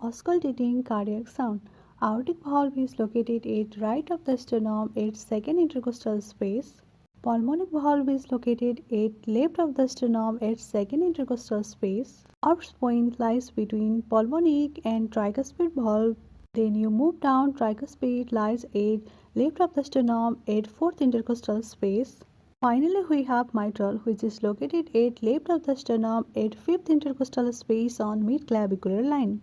Auscultating cardiac sound. Aortic valve is located at right of the sternum at second intercostal space. Pulmonic valve is located at left of the sternum at second intercostal space. Orb's point lies between pulmonic and tricuspid valve. Then you move down, tricuspid lies at left of the sternum at fourth intercostal space. Finally, we have mitral, which is located at left of the sternum at fifth intercostal space on mid-clavicular line.